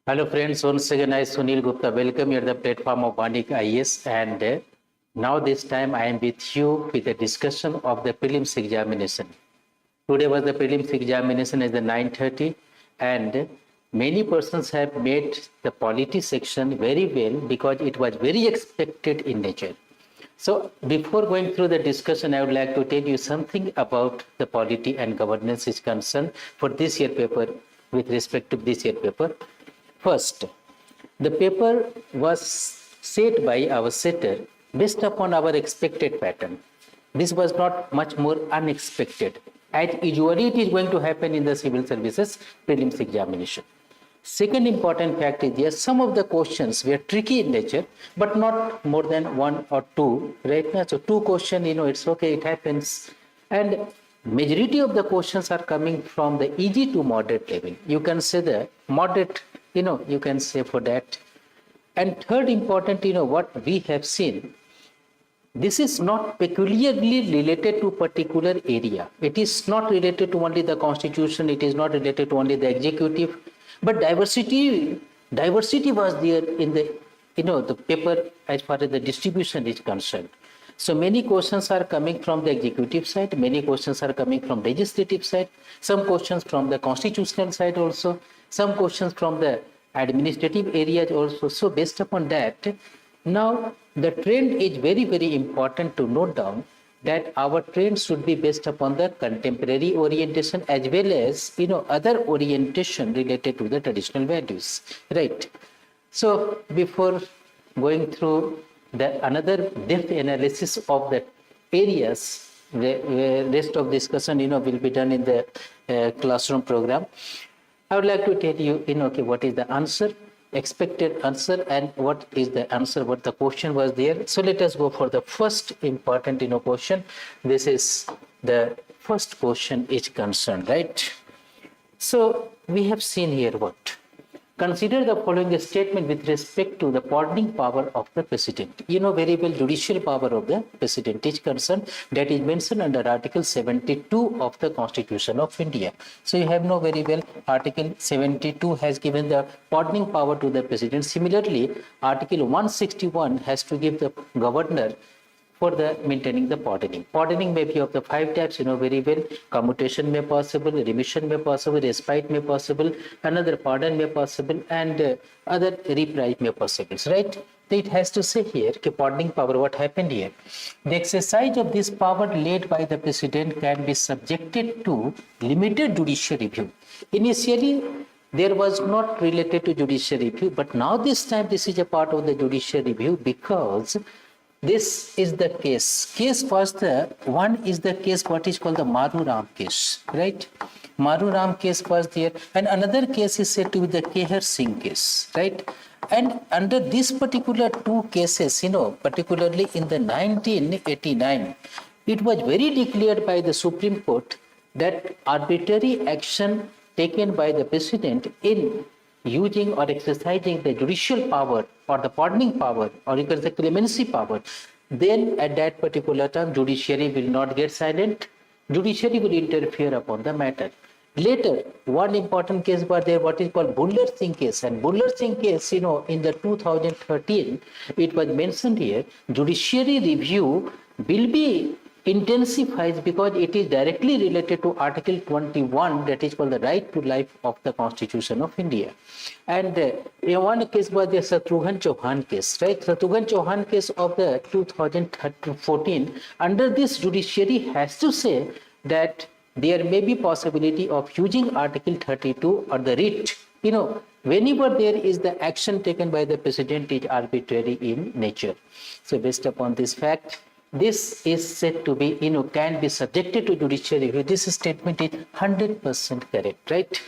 Hello friends, once again I Sunil Gupta welcome you at the platform of Vanik Ias, and now this time I am with you with a discussion of the prelims examination. Today was the prelims examination at the 9:30 and many persons have made the polity section very well because it was very expected in nature. So before going through the discussion, I would like to tell you something about the polity and governance is concerned for this year paper with respect to this year paper. First, the paper was set by our setter based upon our expected pattern. This was not much more unexpected, as usually it is going to happen in the civil services prelims examination. Second important fact is yes, some of the questions were tricky in nature, but not more than one or two, right now. So two questions, it's okay, it happens. And majority of the questions are coming from the easy to moderate level. You can say the moderate, you can say for that. And third important, what we have seen, this is not peculiarly related to particular area. It is not related to only the constitution. It is not related to only the executive, but diversity was there in the, the paper as far as the distribution is concerned. So many questions are coming from the executive side. Many questions are coming from legislative side. Some questions from the constitutional side also. Some questions from the administrative areas also. So based upon that, now the trend is very, very important to note down that our trend should be based upon the contemporary orientation as well as, other orientation related to the traditional values, right? So before going through the another depth analysis of the areas, the rest of discussion, will be done in the classroom program. I would like to tell you, okay, what is the answer, expected answer, and what is the answer, what the question was there. So let us go for the first important, question. This is the first question is concerned, right? So we have seen here what? Consider the following statement with respect to the pardoning power of the president. You know very well judicial power of the president is concerned, that is mentioned under Article 72 of the Constitution of India. So you have know very well Article 72 has given the pardoning power to the president. Similarly, Article 161 has to give the governor for the maintaining the pardoning. Pardoning may be of the 5 types, very well. Commutation may possible, remission may possible, respite may possible, another pardon may possible, and other reprise may possible, right? So it has to say here, pardoning power, what happened here? The exercise of this power laid by the president can be subjected to limited judicial review. Initially, there was not related to judicial review, but now this time this is a part of the judicial review because this is the case. Case was the one is the case what is called the Maru Ram case, right? Maru Ram case was there, and another case is said to be the Kehar Singh case, right? And under these particular two cases, particularly in the 1989, it was very declared by the Supreme Court that arbitrary action taken by the president in using or exercising the judicial power or the pardoning power, or you can say clemency power, then at that particular time judiciary will not get silent. Judiciary will interfere upon the matter. Later, one important case was there, what is called Buller Singh case. And Buller Singh case, in the 2013, it was mentioned here, judiciary review will be intensifies because it is directly related to Article 21, that is called the right to life of the Constitution of India. And one case was the Shatrughan Chauhan case, right? Shatrughan Chauhan case of the 2014. Under this, judiciary has to say that there may be possibility of using Article 32 or the writ. Whenever there is the action taken by the president is arbitrary in nature. So based upon this fact, this is said to be, can be subjected to judicial review. This statement is 100% correct, right?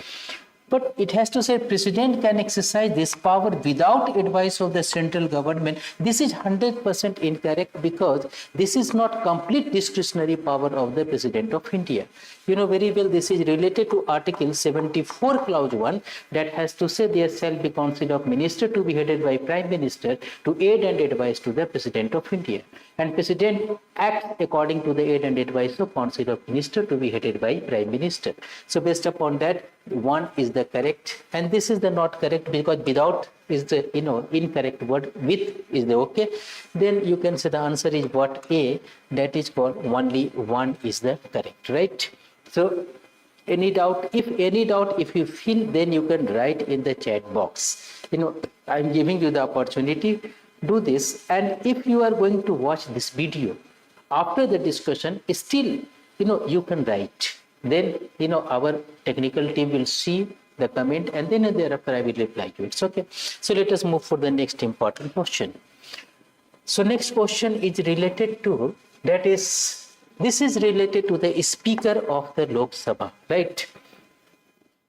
But it has to say president can exercise this power without advice of the central government. This is 100% incorrect because this is not complete discretionary power of the president of India. you know very well this is related to Article 74 Clause 1 that has to say there shall be Council of Ministers to be headed by Prime Minister to aid and advise to the President of India. And President acts according to the aid and advice of Council of Ministers to be headed by Prime Minister. So based upon that, 1 is the correct, and this is the not correct because without is the incorrect word, with is the okay. Then you can say the answer is what A, that is called only 1 is the correct, right? So any doubt? If you feel, then you can write in the chat box. I'm giving you the opportunity, do this. And if you are going to watch this video after the discussion, still you can write. Then our technical team will see the comment and then thereafter I will reply to it. Okay. So let us move for the next important question. So next question is related to, this is related to the Speaker of the Lok Sabha, right?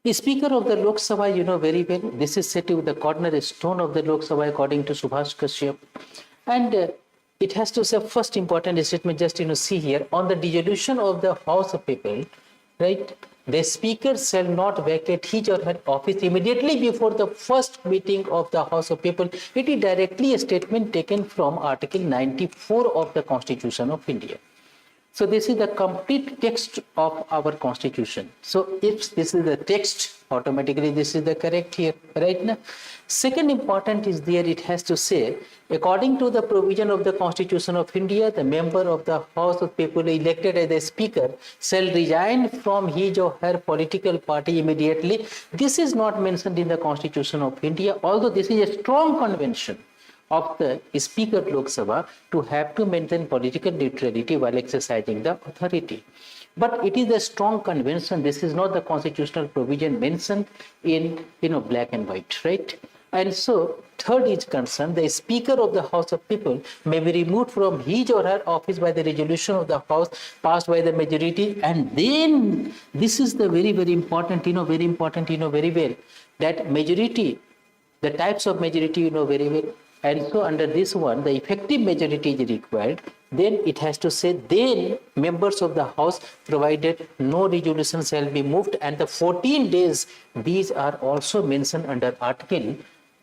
The Speaker of the Lok Sabha, very well, this is set to the cornerstone of the Lok Sabha according to Subhash Kashyap. And it has to say first important statement, just see here, on the dissolution of the House of People, right? The Speaker shall not vacate his or her office immediately before the first meeting of the House of People. It is directly a statement taken from Article 94 of the Constitution of India. So this is the complete text of our Constitution. So if this is the text, automatically this is the correct here, right now. Second important is there, it has to say, according to the provision of the Constitution of India, the member of the House of People elected as the Speaker shall resign from his or her political party immediately. This is not mentioned in the Constitution of India, although this is a strong convention of the Speaker of Lok Sabha to have to maintain political neutrality while exercising the authority. But it is a strong convention. This is not the constitutional provision mentioned in black and white, right? And so third is concerned, the Speaker of the House of People may be removed from his or her office by the resolution of the House passed by the majority. And then this is the very, very important, very well, that majority, the types of majority, very well. And so under this one, the effective majority is required. Then it has to say, then members of the House, provided no resolution shall be moved, and the 14 days, these are also mentioned under Article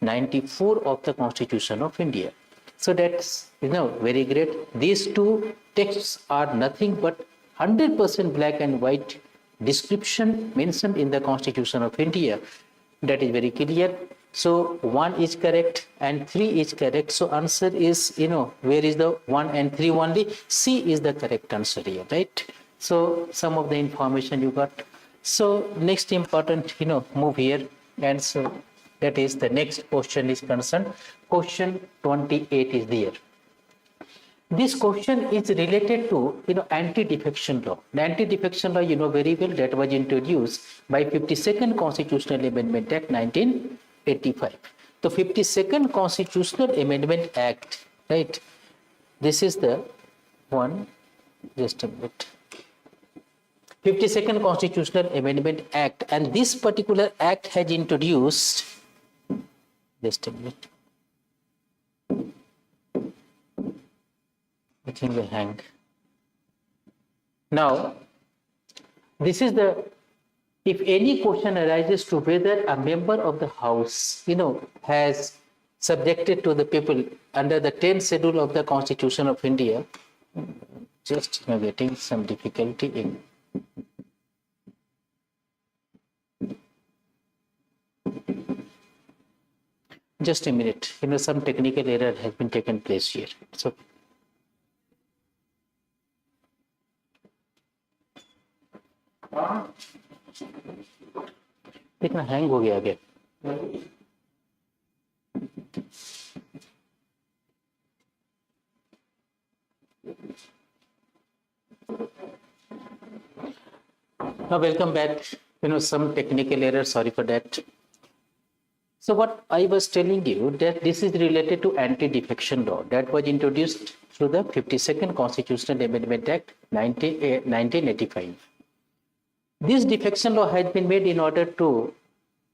94 of the Constitution of India. So that's, very great. These two texts are nothing but 100% black and white description mentioned in the Constitution of India. That is very clear. So 1 is correct and 3 is correct. So answer is, where is the 1 and 3 only? C is the correct answer here, right? So some of the information you got. So next important, move here. And so that is the next question is concerned. Question 28 is there. This question is related to, anti-defection law. The anti-defection law, very well, that was introduced by 52nd Constitutional Amendment Act 1985. The 52nd Constitutional Amendment Act, right? This is the one, just a minute. 52nd Constitutional Amendment Act, and this particular act has introduced, just a minute. I think they hang. Now, this is the, if any question arises to whether a member of the House, has subjected to the people under the 10th schedule of the Constitution of India, just getting some difficulty in. Just a minute, some technical error has been taken place here. So, कितना hang हो गया आगे now welcome back. Some technical error, sorry for that. So what I was telling you, that this is related to anti-defection law that was introduced through the 52nd Constitutional Amendment Act 1985. This defection law has been made in order to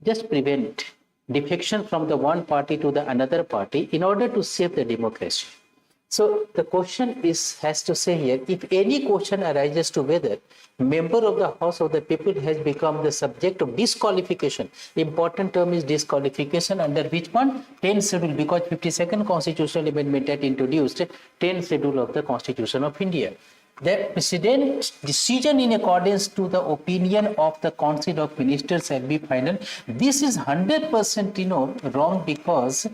just prevent defection from the one party to the another party in order to save the democracy. So the question has to say here, if any question arises to whether member of the House of the People has become the subject of disqualification. Important term is disqualification under which one? 10th schedule, because 52nd constitutional amendment that introduced 10th schedule of the Constitution of India. The President's decision in accordance to the opinion of the Council of Ministers shall be final. This is 100% wrong, because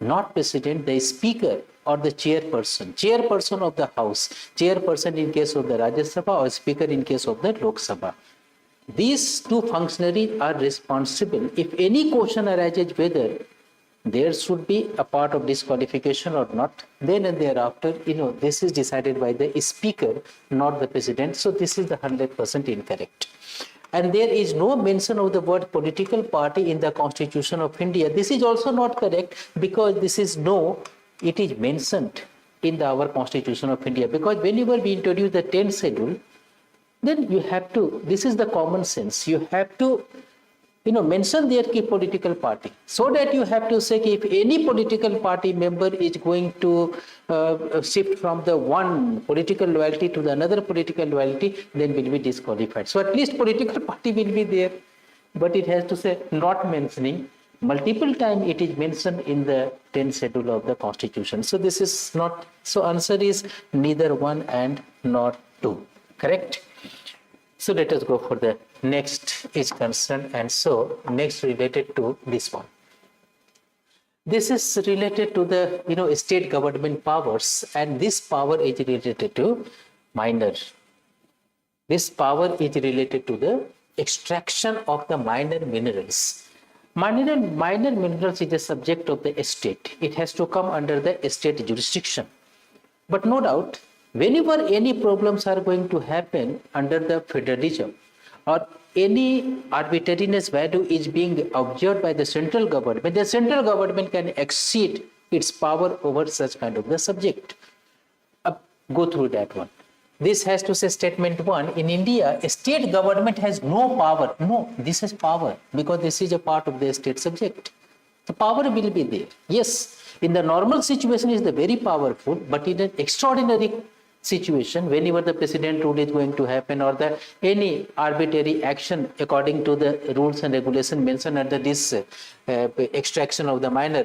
not President, the Speaker or the chairperson of the House, chairperson in case of the Rajya Sabha or Speaker in case of the Lok Sabha. These two functionaries are responsible. If any question arises whether there should be a part of disqualification or not, then and thereafter, this is decided by the Speaker, not the President. So this is the 100% incorrect. And there is no mention of the word political party in the Constitution of India. This is also not correct, because it is mentioned in our Constitution of India. Because whenever we introduce the 10th schedule, then you have to, this is the common sense, you have to mention their key political party, so that you have to say if any political party member is going to shift from the one political loyalty to the another political loyalty, then will be disqualified. So at least political party will be there, but it has to say not mentioning. Multiple times it is mentioned in the 10th schedule of the Constitution. So this is not, so answer is neither one and not two, correct? So let us go for the next is concerned, and so next related to this one. This is related to the state government powers, and this power is related to minor. This power is related to the extraction of the minor minerals. Minor minerals is the subject of the state. It has to come under the state jurisdiction. But no doubt, whenever any problems are going to happen under the federalism, or any arbitrariness value is being observed by the central government can exceed its power over such kind of the subject. Go through that one. This has to say statement 1. In India, a state government has no power. No, this is power, because this is a part of the state subject. The power will be there. Yes, in the normal situation is the very powerful, but in an extraordinary situation, whenever the president rule is going to happen, or any arbitrary action according to the rules and regulations mentioned under this extraction of the minor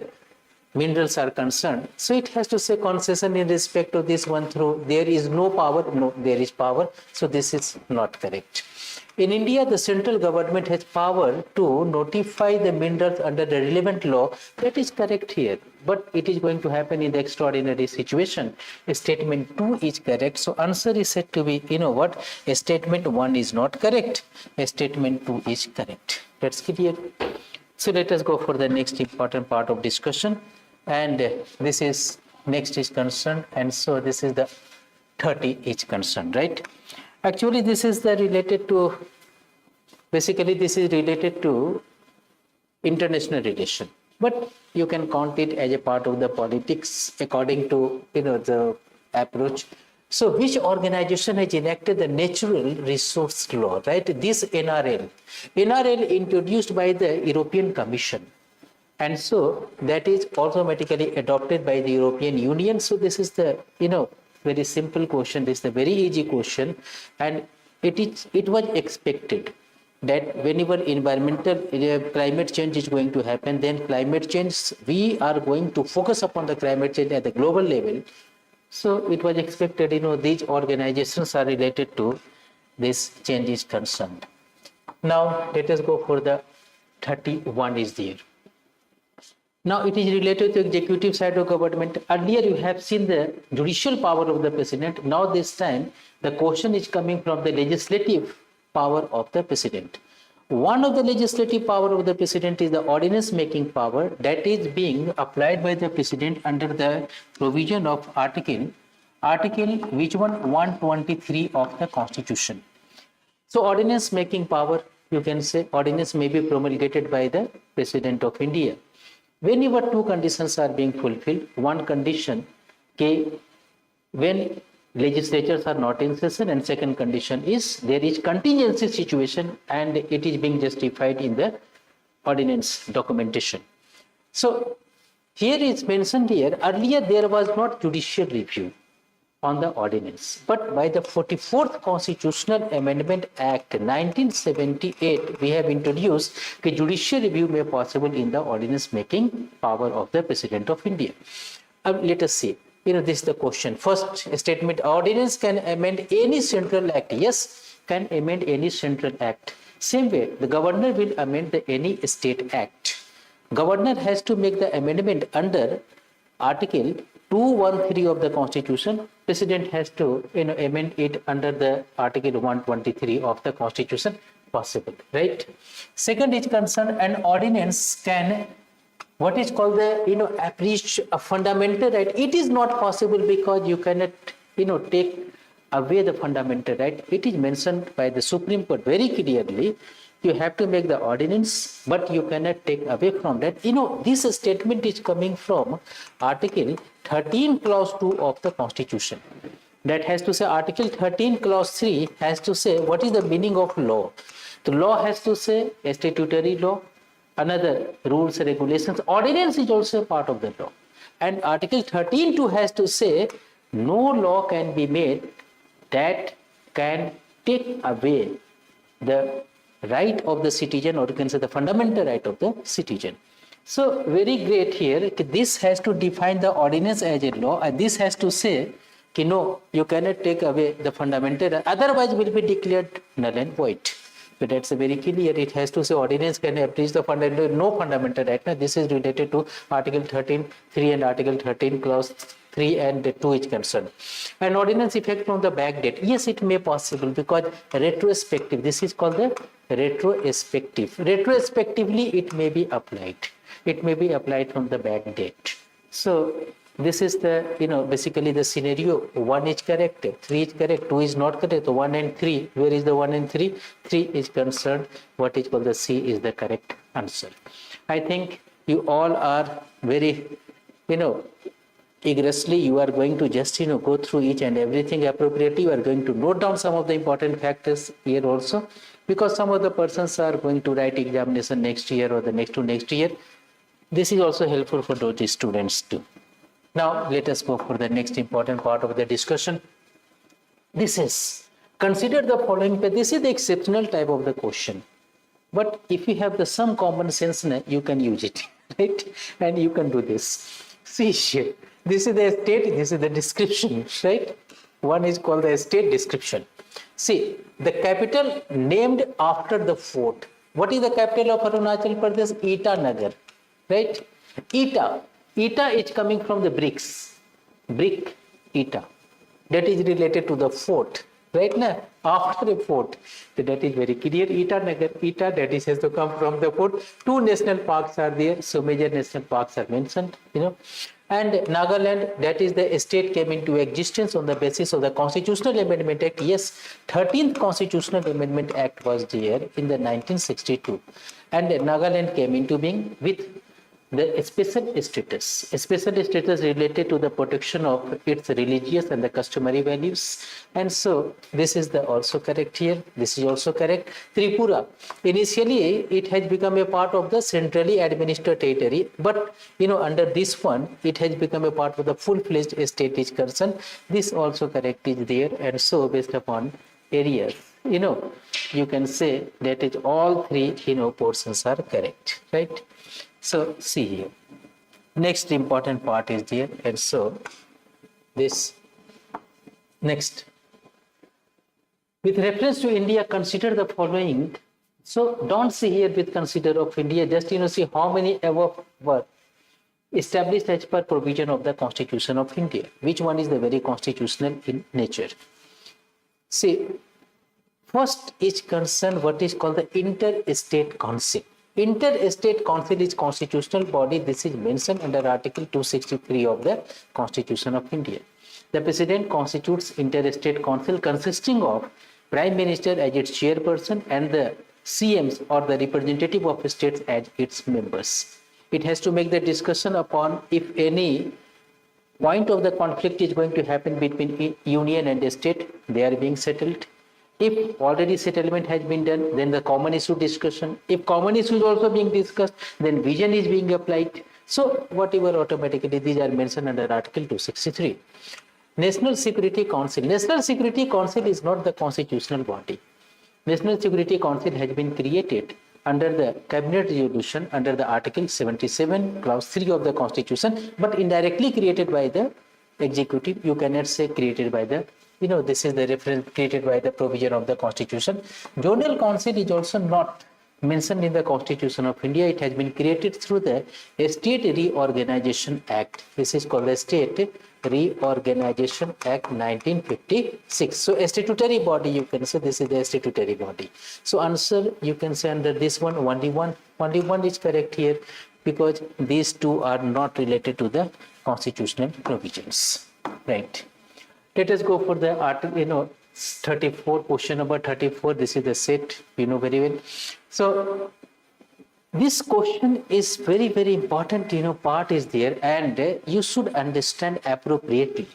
minerals are concerned. So it has to say concession in respect of this one through there is no power. No, there is power. So this is not correct. In India, the central government has power to notify the minerals under the relevant law. That is correct here, but it is going to happen in the extraordinary situation. Statement 2 is correct. So answer is said to be, statement 1 is not correct. Statement 2 is correct. That's clear. So let us go for the next important part of discussion. And this is next is concerned. And so this is the 30 is concerned, right? Actually, this is related to international relation, but you can count it as a part of the politics according to the approach. So which organization has enacted the natural resource law, right? This NRL introduced by the European Commission, and so that is automatically adopted by the European Union. So this is the very simple question. This is the very easy question, and it was expected that whenever environmental climate change is going to happen, then climate change, we are going to focus upon the climate change at the global level. So it was expected, these organizations are related to this change is concerned. Now let us go for the 31 is there. Now it is related to executive side of government. Earlier you have seen the judicial power of the president. Now this time the question is coming from the legislative power of the president. One of the legislative power of the president is the ordinance making power that is being applied by the president under the provision of article which one 123 of the Constitution. So ordinance making power, you can say ordinance may be promulgated by the President of India. Whenever two conditions are being fulfilled, one condition when legislatures are not in session, and second condition is there is contingency situation and it is being justified in the ordinance documentation. So Here is mentioned here, earlier there was not judicial review on the ordinance, but by the 44th Constitutional Amendment Act 1978, we have introduced that judicial review may possible in the ordinance making power of the President of India. Let us see. This is the question. First statement, ordinance can amend any central act. Yes, can amend any central act. Same way, the governor will amend any state act. Governor has to make the amendment under Article 213 of the Constitution. President has to amend it under the Article 123 of the Constitution. Possible, right? Second is concerned, an ordinance can what is called the abridge a fundamental right. It is not possible because you cannot take away the fundamental right. It is mentioned by the Supreme Court very clearly. You have to make the ordinance, but you cannot take away from that. This statement is coming from Article 13 Clause 2 of the Constitution. That has to say Article 13 Clause 3 has to say what is the meaning of law. The law has to say a statutory law, another rules, regulations. Ordinance is also a part of the law. And Article 13.2 has to say no law can be made that can take away the right of the citizen, or you can say the fundamental right of the citizen. So very great here. This has to define the ordinance as a law, and this has to say, no, you cannot take away the fundamental right, otherwise will be declared null and void. So that's very clear. It has to say ordinance can abridge the fundamental, no fundamental right. Now this is related to Article 13.3 and Article 13 Clause 3 and 2 is concerned. An ordinance effect from the back date. Yes, it may possible because retrospective. This is called the retrospective. Retrospectively, it may be applied. It may be applied from the back date. So this is the, basically the scenario. 1 is correct, 3 is correct, 2 is not correct. So 1 and 3, where is the 1 and 3? 3 is concerned. What is called the C is the correct answer. I think you all are very, eagerly you are going to just, go through each and everything appropriately. You are going to note down some of the important factors here also, because some of the persons are going to write examination next year or the next to next year. This is also helpful for those students too. Now, let us go for the next important part of the discussion. This is, consider the following. This is the exceptional type of the question. But if you have some common sense, you can use it, right? And you can do this. See here, this is the state, this is the description, right? One is called the state description. See, the capital named after the fort. What is the capital of Arunachal Pradesh? Itanagar, right? Eta is coming from the bricks, brick, Eta. That is related to the fort, right now? After the fort, so that is very clear. Eta, that is has to come from the fort. 2 national parks are there, so major national parks are mentioned, And Nagaland, that is the state came into existence on the basis of the Constitutional Amendment Act. Yes, 13th Constitutional Amendment Act was there in the 1962. And Nagaland came into being with the special status related to the protection of its religious and the customary values. And so this is the also correct here. This is also correct. Tripura, initially it has become a part of the centrally administered territory, but under this one it has become a part of the full-fledged state is concerned. This also correct is there, and so based upon areas, you can say that is all 3 portions are correct, right? So see here, next important part is there, and so this next, with reference to India, consider the following. So don't see here with consider of India, just see how many above were established as per provision of the Constitution of India. Which one is the very constitutional in nature? See, first is concerned what is called the Interstate Council. Interstate Council is constitutional body. This is mentioned under Article 263 of the Constitution of India. The President constitutes Interstate Council consisting of Prime Minister as its chairperson and the CMs or the representative of states as its members. It has to make the discussion upon if any point of the conflict is going to happen between union and the state, they are being settled. If already settlement has been done, then the common issue discussion. If common issue is also being discussed, then vision is being applied. So whatever automatically these are mentioned under Article 263. National Security Council. National Security Council is not the constitutional body. National Security Council has been created under the cabinet resolution under the Article 77, Clause 3 of the Constitution, but indirectly created by the executive. You cannot say created by the, this is the reference created by the provision of the Constitution. Zonal Council is also not mentioned in the Constitution of India. It has been created through the State Reorganization Act. This is called the State Reorganization Act 1956. So a statutory body, you can say this is the statutory body. So answer, you can say under this one, only one is correct here, because these two are not related to the constitutional provisions, right? Let us go for the article, 34, question number 34. This is the set, very well. So this question is very, very important, part is there, and you should understand appropriately.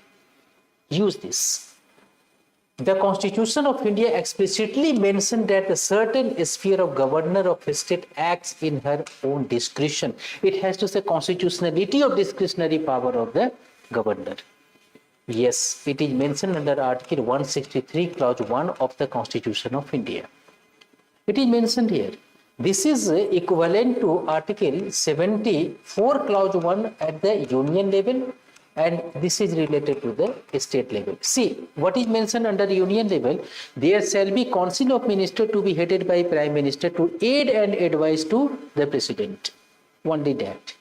Use this. The Constitution of India explicitly mentioned that a certain sphere of governor of a state acts in her own discretion. It has to say constitutionality of discretionary power of the governor. Yes, it is mentioned under Article 163, Clause 1 of the Constitution of India. It is mentioned here. This is equivalent to Article 74, Clause 1 at the union level, and this is related to the state level. See, what is mentioned under union level? There shall be Council of Ministers to be headed by Prime Minister to aid and advise to the President. Only that.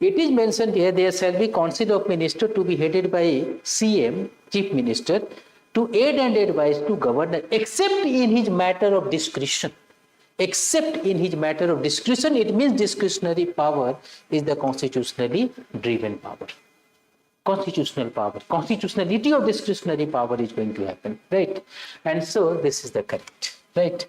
It is mentioned here, there shall be Council of Ministers to be headed by CM, Chief Minister, to aid and advise to Governor, except in his matter of discretion. Except in his matter of discretion, it means discretionary power is the constitutionally driven power. Constitutional power, constitutionality of discretionary power is going to happen, right? And so this is the correct, right?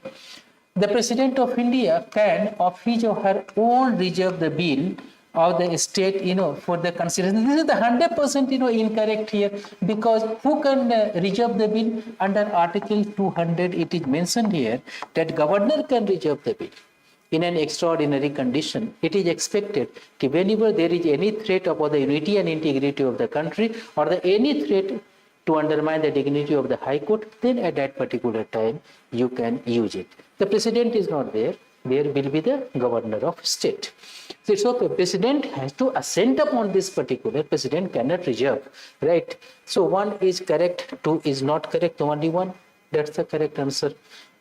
The President of India can, of his or her own, reserve the bill of the state, for the consideration. This is the 100%, incorrect here, because who can reserve the bill? Under Article 200, it is mentioned here that governor can reserve the bill in an extraordinary condition. It is expected that whenever there is any threat about the unity and integrity of the country, or any threat to undermine the dignity of the High Court, then at that particular time, you can use it. The President is not there. There will be the governor of state. So it's okay. President has to assent upon this particular. President cannot reserve, right? So 1 is correct, 2 is not correct, only 1. That's the correct answer.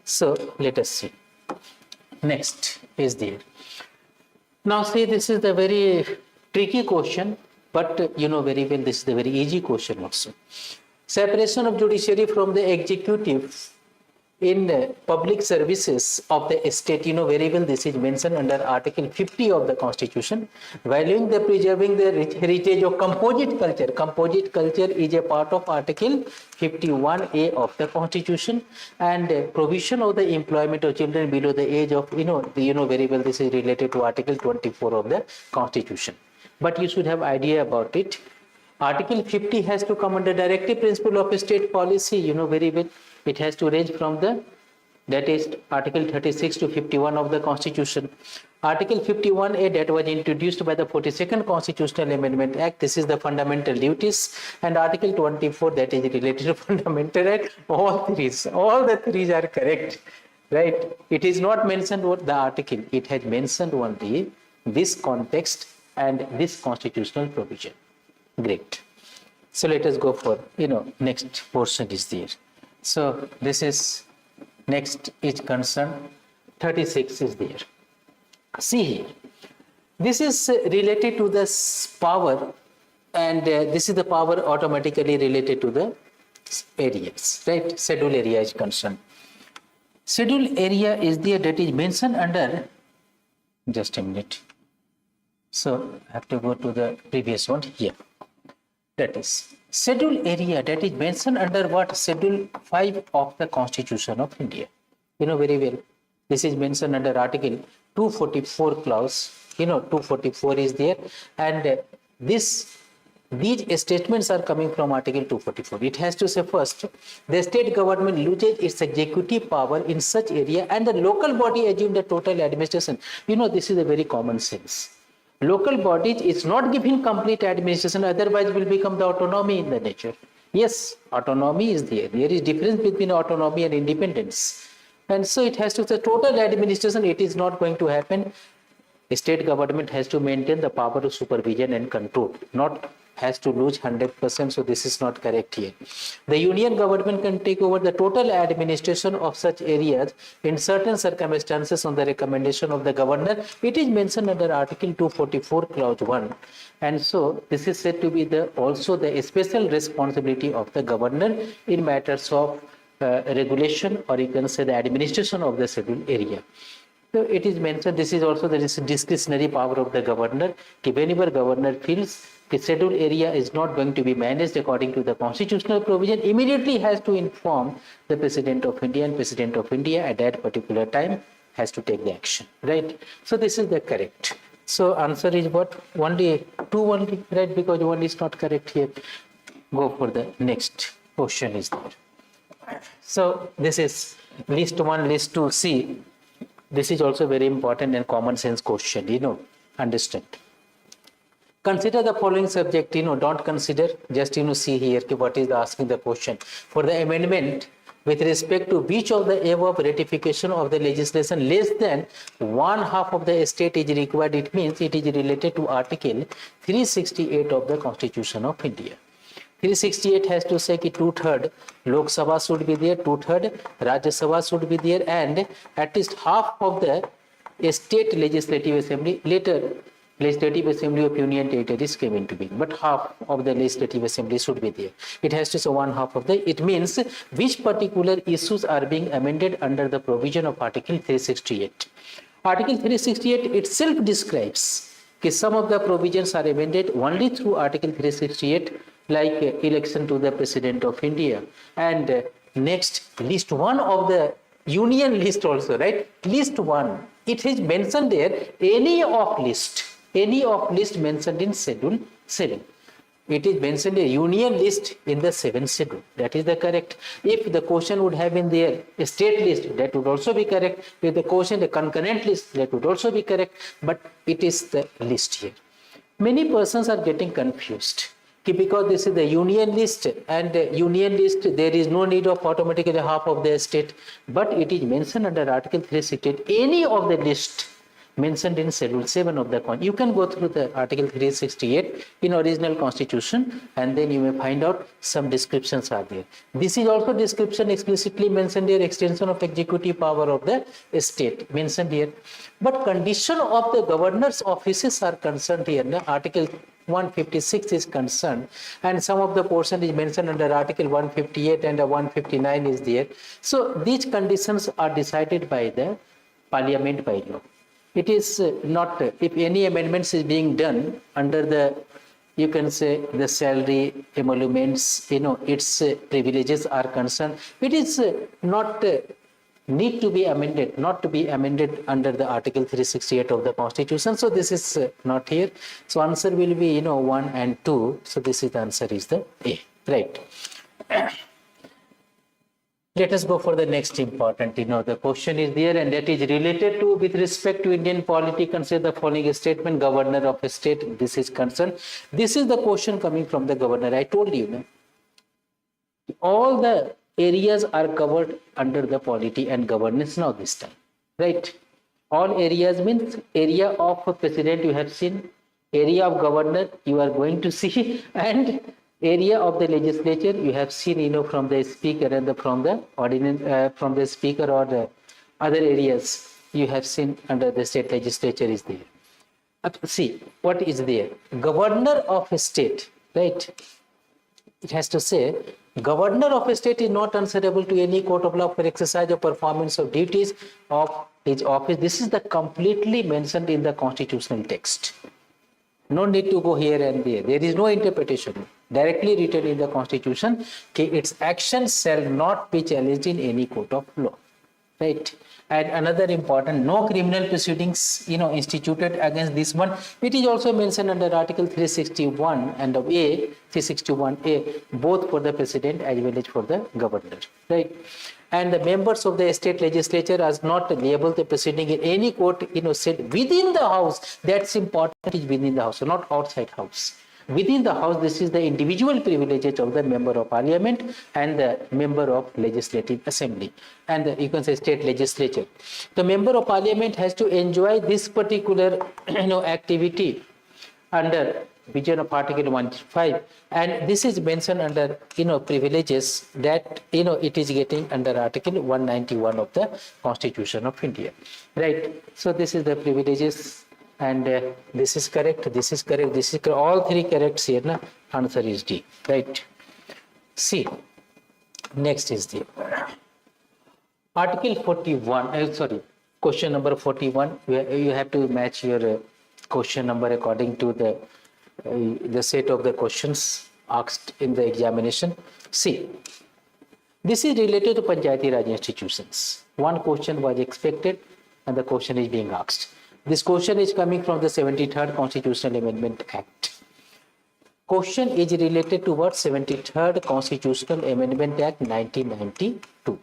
So let us see. Next is there. Now see, this is the very tricky question, but you know very well this is the very easy question also. Separation of judiciary from the executive in public services of the state, very well this is mentioned under Article 50 of the Constitution. Valuing the preserving the heritage of composite culture. Composite culture is a part of Article 51A of the Constitution, and provision of the employment of children below the age of, very well this is related to Article 24 of the Constitution. But you should have idea about it. Article 50 has to come under directive principle of state policy, very well. It has to range from that is Article 36 to 51 of the Constitution. Article 51A that was introduced by the 42nd Constitutional Amendment Act. This is the fundamental duties. And Article 24 that is related to Fundamental Act. All the three are correct, right? It is not mentioned what the article. It has mentioned only this context and this constitutional provision. Great. So let us go for, next portion is there. So this is, next is concerned, 36 is there. See here, this is related to this power, and this is the power automatically related to the areas, right? Schedule area is concerned. Schedule area is there that is mentioned under, just a minute. So I have to go to the previous one here. That is schedule area that is mentioned under what? Schedule 5 of the Constitution of India. Very well. This is mentioned under Article 244 clause. 244 is there, and these statements are coming from Article 244. It has to say first, the state government loses its executive power in such area, and the local body assume the total administration. This is a very common sense. Local bodies is not giving complete administration, otherwise will become the autonomy in the nature. Yes, autonomy is there. There is difference between autonomy and independence. And so it has to, the total administration, it is not going to happen. The state government has to maintain the power of supervision and control, not has to lose 100%, so this is not correct here. The union government can take over the total administration of such areas in certain circumstances on the recommendation of the governor. It is mentioned under Article 244 Clause 1. And so this is said to be also the special responsibility of the governor in matters of regulation, or you can say the administration of the scheduled area. So it is mentioned, this is also the discretionary power of the governor. Whenever governor feels the scheduled area is not going to be managed according to the constitutional provision, immediately has to inform the President of India, and President of India at that particular time has to take the action, right? So this is the correct. So answer is what? Only two only, right? Because one is not correct here. Go for the next question is there. So this is list 1, list 2, C. This is also very important and common sense question, understand. Consider the following subject, don't consider, just, see here what is asking the question. For the amendment with respect to which of the above ratification of the legislation less than one half of the state is required, it means it is related to Article 368 of the Constitution of India. 368 has to say that 2/3 Lok Sabha should be there, 2/3 Rajya Sabha should be there, and at least half of the state legislative assembly, later Legislative Assembly of Union Territories came into being, but half of the Legislative Assembly should be there. It has to say one half of it means which particular issues are being amended under the provision of Article 368. Article 368 itself describes that some of the provisions are amended only through Article 368, like election to the President of India. And next, list 1 of the union list also, right? List 1, it is mentioned there, any of list mentioned in Schedule 7. It is mentioned a union list in the 7th schedule. That is the correct. If the question would have been there, a state list, that would also be correct. If the question, a concurrent list, that would also be correct. But it is the list here. Many persons are getting confused, because this is the union list, and union list, there is no need of automatically half of the state, but it is mentioned under Article 368, any of the list mentioned in Schedule 7 of the Constitution. You can go through the Article 368 in original Constitution, and then you may find out some descriptions are there. This is also description explicitly mentioned here, extension of executive power of the state mentioned here. But condition of the governor's offices are concerned here. Article 156 is concerned, and some of the portion is mentioned under Article 158 and 159 is there. So these conditions are decided by the Parliament by law. It is not, if any amendments is being done under the, you can say, the salary emoluments, its privileges are concerned, it is not need to be amended, not to be amended under the Article 368 of the Constitution. So this is not here. So answer will be, 1 and 2. So this is the answer is the A, right? Let us go for the next important, the question is there, and that is related to, with respect to Indian polity, consider the following statement, governor of a state, this is concerned. This is the question coming from the governor. I told you, all the areas are covered under the polity and governance now this time, right? All areas means area of president you have seen, area of governor you are going to see, and area of the legislature you have seen, from the speaker and from the ordinance, from the speaker or the other areas you have seen under the state legislature is there. See what is there. Governor of a state, right? It has to say governor of a state is not answerable to any court of law for exercise or performance of duties of his office. This is the completely mentioned in the constitutional text. No need to go here and there. There is no interpretation. Directly written in the Constitution, its actions shall not be challenged in any court of law, right? And another important, no criminal proceedings, instituted against this one. It is also mentioned under Article 361 and of A, 361A, both for the president as well as for the governor, right? and the members of the state legislature are not liable to proceeding in any court, said within the house. That's important, is within the house, so not outside house. Within the house, this is the individual privileges of the member of parliament and the member of legislative assembly, and you can say state legislature. The member of parliament has to enjoy this particular activity under vision of Article 105, and this is mentioned under privileges that it is getting under Article 191 of the Constitution of India, right? So this is the privileges. And this is correct, this is correct, this is correct. All three corrects here. Na? Answer is D, right? See, next is the Article 41. Question number 41. You have to match your question number according to the set of the questions asked in the examination. See, this is related to Panchayati Raj institutions. One question was expected, and the question is being asked. This question is coming from the 73rd Constitutional Amendment Act. Question is related to what? 73rd Constitutional Amendment Act 1992.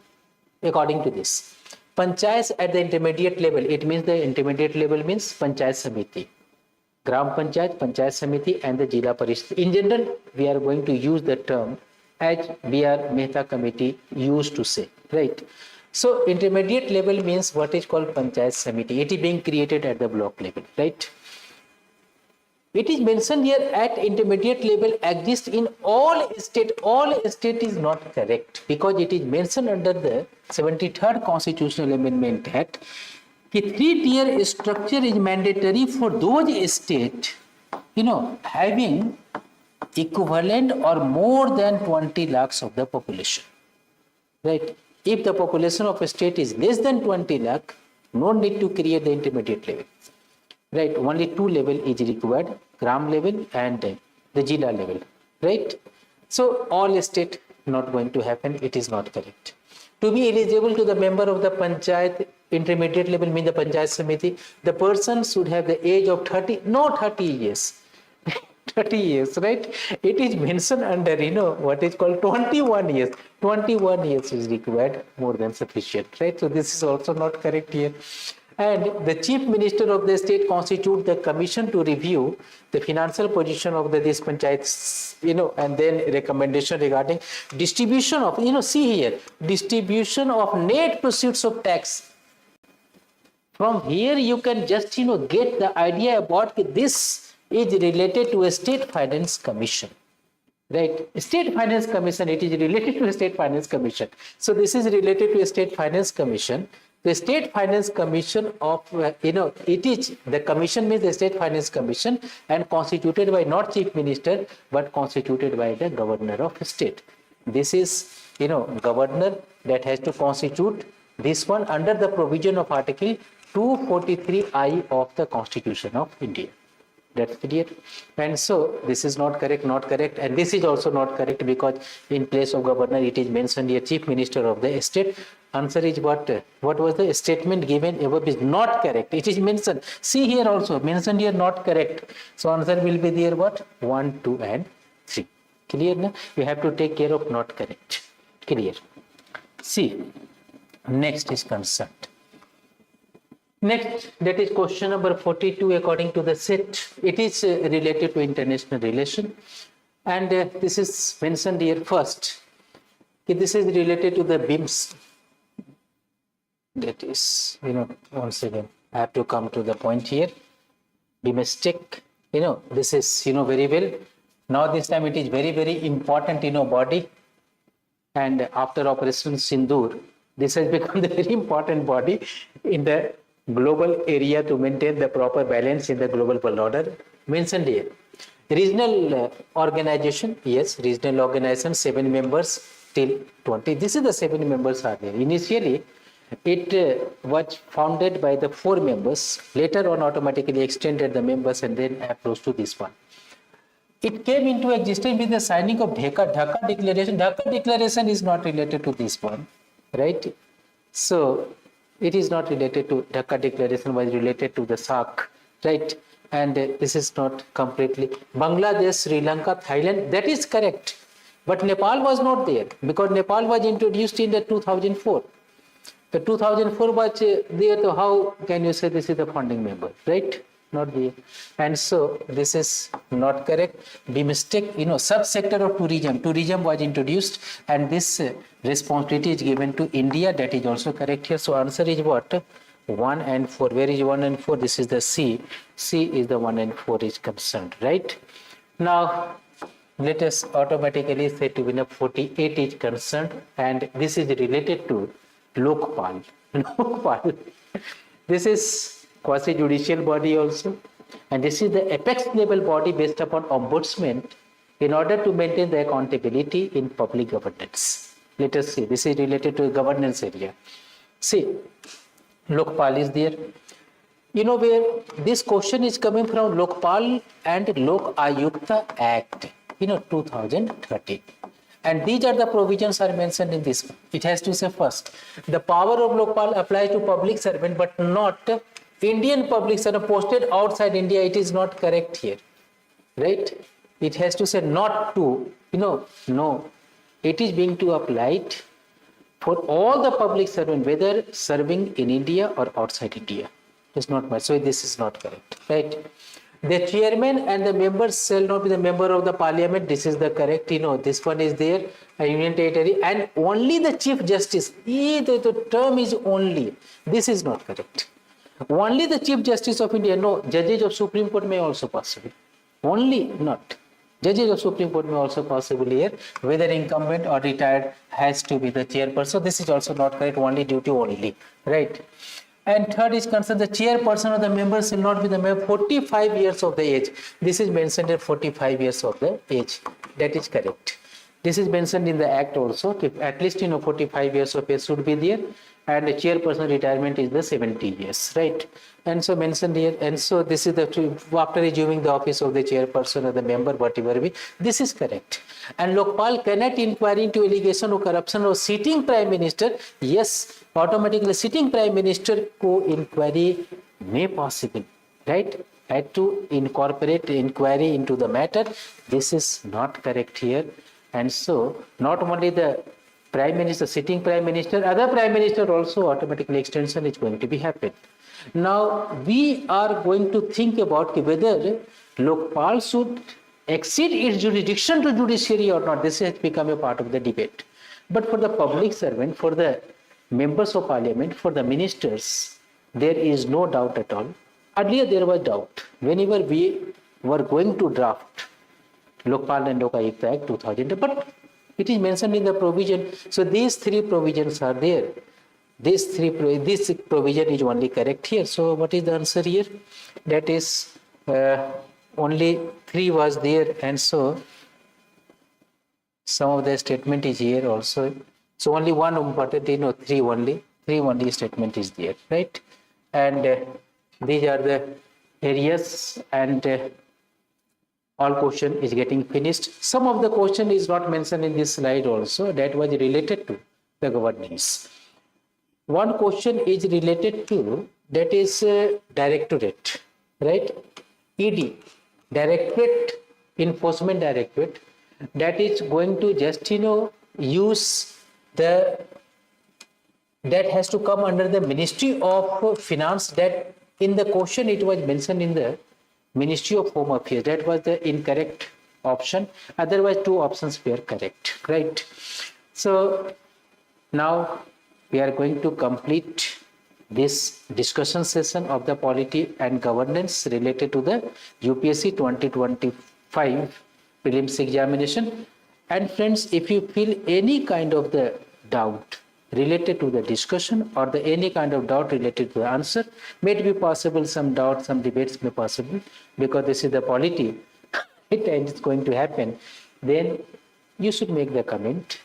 According to this, panchayats at the intermediate level, it means the intermediate level means Panchayat Samiti, Gram Panchayat, Panchayat Samiti, and the Jila Parishad. In general, we are going to use the term as B.R. Mehta Committee used to say, right? So intermediate level means what is called Panchayat Samiti. It is being created at the block level, right? It is mentioned here at intermediate level exists in all state. All state is not correct because it is mentioned under the 73rd Constitutional Amendment Act. The three-tier structure is mandatory for those states, having equivalent or more than 20 lakhs of the population, right? If the population of a state is less than 20 lakh, no need to create the intermediate level, right? Only two level is required, gram level and the Jila level, right? So all state not going to happen, it is not correct. To be eligible to the member of the Panchayat intermediate level means the Panchayat Samiti, the person should have the age of 30, not 30 years. 30 years, right? It is mentioned under, what is called 21 years. 21 years is required, more than sufficient, right? So this is also not correct here. And the chief minister of the state constitutes the commission to review the financial position of this panchayats, and then recommendation regarding distribution of, see here, distribution of net proceeds of tax. From here, you can just, get the idea about this is related to a state finance commission, right? State finance commission, it is related to a state finance commission. So this is related to a state finance commission. The state finance commission of, it is, the commission means the state finance commission and constituted by not chief minister, but constituted by the governor of the state. This is, governor that has to constitute this one under the provision of Article 243I of the Constitution of India. That's clear. And so this is not correct, and this is also not correct because in place of governor it is mentioned here chief minister of the state. Answer is what was the statement given above is not correct. It is mentioned. See here also mentioned here not correct. So answer will be there what? 1, 2 and 3. Clear na? You have to take care of not correct. Clear. See, next is concerned. Next, that is question number 42 according to the set. It is related to international relation, and this is mentioned here first. This is related to the BIMS. That is, once again, I have to come to the point here. BIMSTEC, this is, very well. Now this time it is very, very important, body. And after Operation Sindoor, this has become the very important body in the global area to maintain the proper balance in the global world order. Mentioned here. Regional organization, yes, regional organization, 7 members till 20. This is the 7 members are there. Initially, it was founded by the 4 members. Later on, automatically extended the members and then approached to this one. It came into existence with the signing of Dhaka Declaration. Dhaka Declaration is not related to this one, right? So it is not related to Dhaka Declaration, was related to the SAARC, right? And this is not completely Bangladesh, Sri Lanka, Thailand. That is correct. But Nepal was not there because Nepal was introduced in the 2004. The 2004 was there, so how can you say this is the founding member, right? Not there. And so this is not correct. BIMSTEC, subsector of tourism. Tourism was introduced and this responsibility is given to India. That is also correct here. So answer is what? 1 and 4. Where is 1 and 4? This is the C. C is the 1 and 4 is concerned, right? Now, let us automatically say to win 48 is concerned, and this is related to Lokpal. Lokpal. This is quasi-judicial body also, and this is the apex level body based upon ombudsman in order to maintain the accountability in public governance. Let us see. This is related to governance area. See, Lokpal is there. Where this question is coming from Lokpal and Lok Ayukta Act, 2013. And these are the provisions are mentioned in this. It has to say first, the power of Lokpal applies to public servant, but not Indian public servant posted outside India. It is not correct here, right? It has to say not to, no. It is being to applied for all the public servant, whether serving in India or outside India. It's not much. So this is not correct, right? The chairman and the members shall not be the member of the parliament. This is the correct, this one is there, a union territory, and only the chief justice. The term is only. This is not correct. Only the chief justice of India. No, judges of Supreme Court may also possible. Only not. Judges of Supreme Court may also possible here, whether incumbent or retired has to be the chairperson. This is also not correct, only duty only, right? And third is concerned, the chairperson of the members will not be the member 45 years of the age. This is mentioned at 45 years of the age. That is correct. This is mentioned in the act also. At least 45 years of age should be there. And the chairperson retirement is the 70 years, right? And so mentioned here. And so this is the after resuming the office of the chairperson or the member, whatever be. This is correct. And Lokpal cannot inquire into allegation of corruption of sitting prime minister. Yes, automatically sitting prime minister co-inquiry may possible, right? Had to incorporate inquiry into the matter. This is not correct here. And so not only the prime minister, sitting prime minister, other prime minister also automatically extension is going to be happen. Now we are going to think about whether Lokpal should exceed its jurisdiction to judiciary or not. This has become a part of the debate. But for the public servant, for the members of parliament, for the ministers, there is no doubt at all. Earlier there was doubt. Whenever we were going to draft Lokpal and Lok Ayukta Act 2000, but it is mentioned in the provision. So these three provisions are there. This provision is only correct here. So what is the answer here? That is only 3 was there, and so some of the statement is here also. So only one important, 3 only statement is there, right? And these are the areas, and all question is getting finished. Some of the question is not mentioned in this slide also, that was related to the governance. One question is related to, that is directorate, right? ED, Directorate, Enforcement Directorate, that is going to just, use the, that has to come under the Ministry of Finance. That in the question it was mentioned in the Ministry of Home Affairs. That was the incorrect option. Otherwise, 2 options were correct, right? So now we are going to complete this discussion session of the polity and governance related to the UPSC 2025 prelims examination. And friends, if you feel any kind of the doubt related to the discussion or any kind of doubt related to the answer, may it be possible some doubt, some debates may possible, because this is the polity and it's going to happen, then you should make the comment.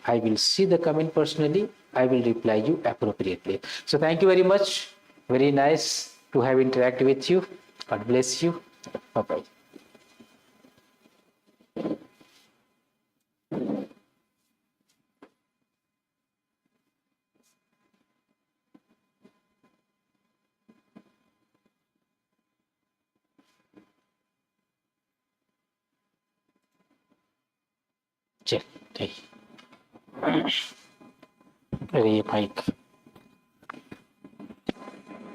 I will see the comment personally. I will reply you appropriately. So thank you very much. Very nice to have interacted with you. God bless you. Bye-bye. चल ठीक. अरे ये mic